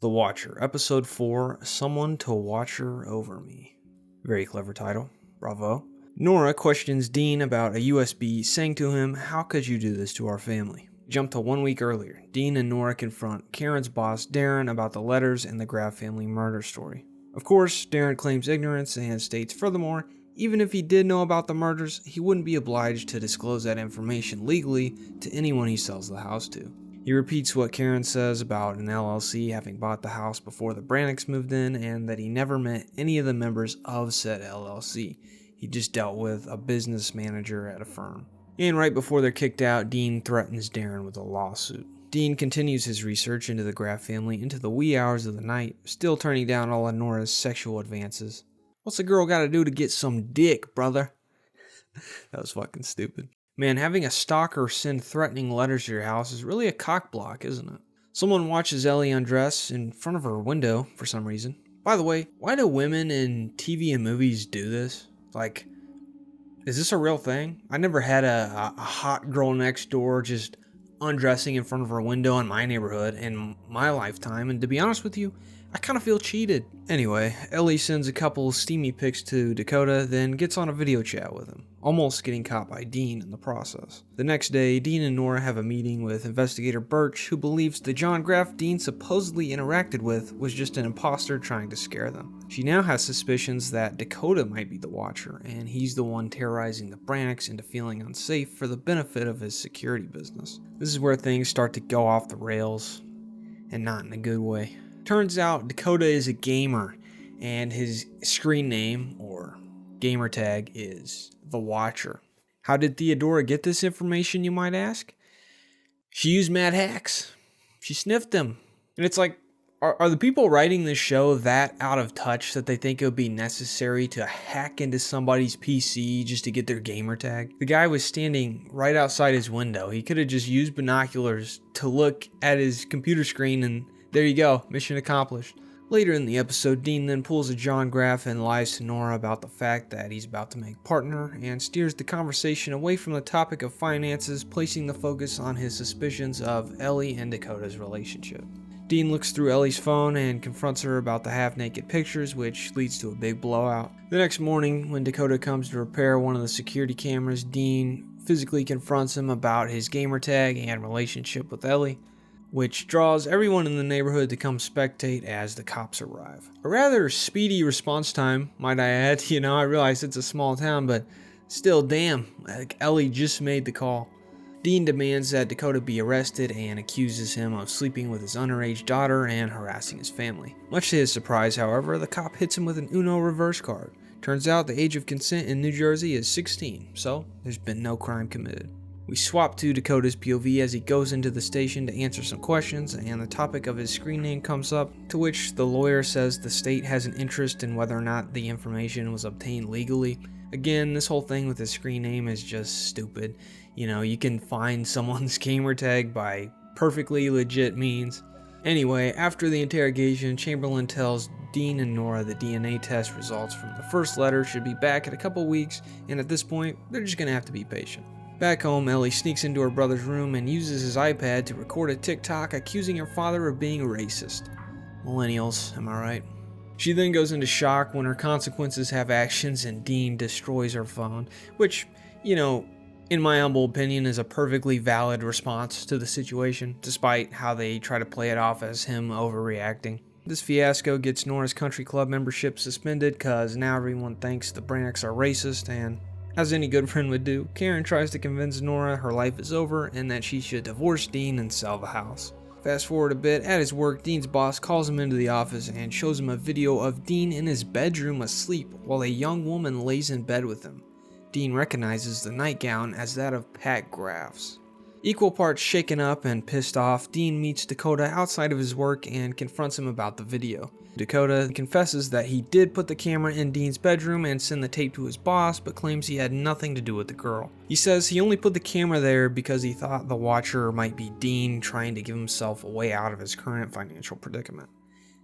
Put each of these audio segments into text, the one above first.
The Watcher, Episode 4, Someone to Watcher Over Me. Very clever title. Bravo. Nora questions Dean about a USB, saying to him, "How could you do this to our family?" Jump to 1 week earlier. Dean and Nora confront Karen's boss, Darren, about the letters and the Graff family murder story. Of course, Darren claims ignorance and states furthermore, even if he did know about the murders, he wouldn't be obliged to disclose that information legally to anyone he sells the house to. He repeats what Karen says about an LLC having bought the house before the Brannocks moved in and that he never met any of the members of said LLC. He just dealt with a business manager at a firm. And right before they're kicked out, Dean threatens Darren with a lawsuit. Dean continues his research into the Graff family into the wee hours of the night, still turning down all of Nora's sexual advances. What's a girl gotta do to get some dick, brother? That was fucking stupid. Man, having a stalker send threatening letters to your house is really a cock block, isn't it? Someone watches Ellie undress in front of her window for some reason. By the way, why do women in TV and movies do this? Like, is this a real thing? I never had a hot girl next door just undressing in front of her window in my neighborhood in my lifetime, and to be honest with you, I kind of feel cheated. Anyway, Ellie sends a couple steamy pics to Dakota, then gets on a video chat with him, almost getting caught by Dean in the process. The next day, Dean and Nora have a meeting with investigator Birch, who believes the John Graff Dean supposedly interacted with was just an imposter trying to scare them. She now has suspicions that Dakota might be the Watcher, and he's the one terrorizing the Brannocks into feeling unsafe for the benefit of his security business. This is where things start to go off the rails, and not in a good way. Turns out Dakota is a gamer, and his screen name, or gamer tag, is The Watcher. How did Theodora get this information, you might ask? She used mad hacks. She sniffed them. And it's like, are the people writing this show that out of touch that they think it would be necessary to hack into somebody's PC just to get their gamer tag? The guy was standing right outside his window. He could have just used binoculars to look at his computer screen and there you go, mission accomplished. Later in the episode, Dean then pulls a John Graff and lies to Nora about the fact that he's about to make partner and steers the conversation away from the topic of finances, placing the focus on his suspicions of Ellie and Dakota's relationship. Dean looks through Ellie's phone and confronts her about the half-naked pictures, which leads to a big blowout. The next morning, when Dakota comes to repair one of the security cameras, Dean physically confronts him about his gamer tag and relationship with Ellie, which draws everyone in the neighborhood to come spectate as the cops arrive. A rather speedy response time, might I add. I realize it's a small town, but still, damn, like Ellie just made the call. Dean demands that Dakota be arrested and accuses him of sleeping with his underage daughter and harassing his family. Much to his surprise, however, the cop hits him with an Uno reverse card. Turns out the age of consent in New Jersey is 16, so there's been no crime committed. We swap to Dakota's POV as he goes into the station to answer some questions, and the topic of his screen name comes up, to which the lawyer says the state has an interest in whether or not the information was obtained legally. Again, this whole thing with his screen name is just stupid. You can find someone's gamer tag by perfectly legit means. Anyway, after the interrogation, Chamberlain tells Dean and Nora the DNA test results from the first letter should be back in a couple weeks, and at this point, they're just gonna have to be patient. Back home, Ellie sneaks into her brother's room and uses his iPad to record a TikTok accusing her father of being racist. Millennials, am I right? She then goes into shock when her consequences have actions and Dean destroys her phone, which, in my humble opinion, is a perfectly valid response to the situation, despite how they try to play it off as him overreacting. This fiasco gets Nora's country club membership suspended because now everyone thinks the Brannocks are racist, and as any good friend would do, Karen tries to convince Nora her life is over and that she should divorce Dean and sell the house. Fast forward a bit, at his work, Dean's boss calls him into the office and shows him a video of Dean in his bedroom asleep while a young woman lays in bed with him. Dean recognizes the nightgown as that of Pat Graff's. Equal parts shaken up and pissed off, Dean meets Dakota outside of his work and confronts him about the video. Dakota confesses that he did put the camera in Dean's bedroom and send the tape to his boss, but claims he had nothing to do with the girl. He says he only put the camera there because he thought the Watcher might be Dean trying to give himself a way out of his current financial predicament.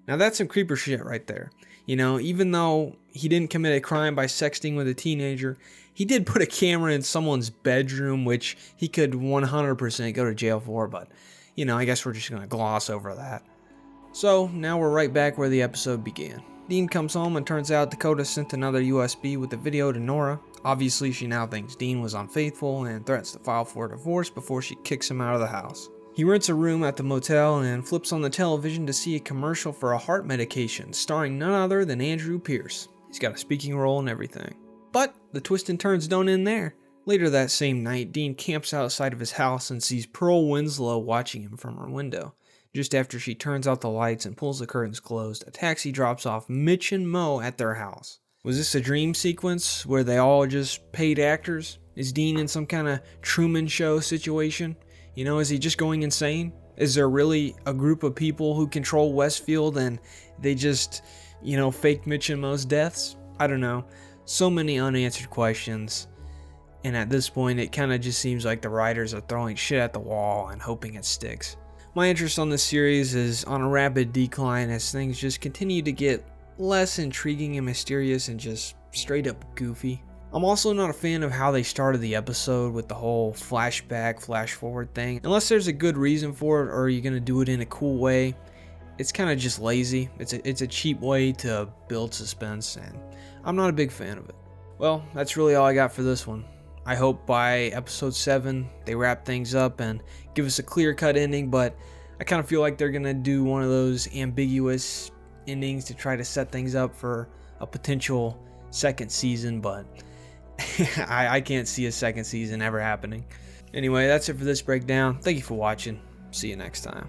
Now that's some creeper shit right there. Even though he didn't commit a crime by sexting with a teenager, he did put a camera in someone's bedroom, which he could 100% go to jail for, but, I guess we're just going to gloss over that. So now we're right back where the episode began. Dean comes home and turns out Dakota sent another USB with a video to Nora. Obviously she now thinks Dean was unfaithful and threatens to file for a divorce before she kicks him out of the house. He rents a room at the motel and flips on the television to see a commercial for a heart medication starring none other than Andrew Pierce. He's got a speaking role and everything. But the twists and turns don't end there. Later that same night, Dean camps outside of his house and sees Pearl Winslow watching him from her window. Just after she turns out the lights and pulls the curtains closed, a taxi drops off Mitch and Mo at their house. Was this a dream sequence where they all just paid actors? Is Dean in some kind of Truman Show situation? You know, is he just going insane? Is there really a group of people who control Westfield and they just, faked Mitch and Mo's deaths? I don't know. So many unanswered questions. And at this point, it kind of just seems like the writers are throwing shit at the wall and hoping it sticks. My interest on this series is on a rapid decline as things just continue to get less intriguing and mysterious and just straight up goofy. I'm also not a fan of how they started the episode with the whole flashback, flash forward thing. Unless there's a good reason for it or you're going to do it in a cool way, it's kind of just lazy. It's a cheap way to build suspense and I'm not a big fan of it. Well, that's really all I got for this one. I hope by episode 7 they wrap things up and give us a clear-cut ending, but I kind of feel like they're going to do one of those ambiguous endings to try to set things up for a potential second season, but I can't see a second season ever happening. Anyway, that's it for this breakdown. Thank you for watching. See you next time.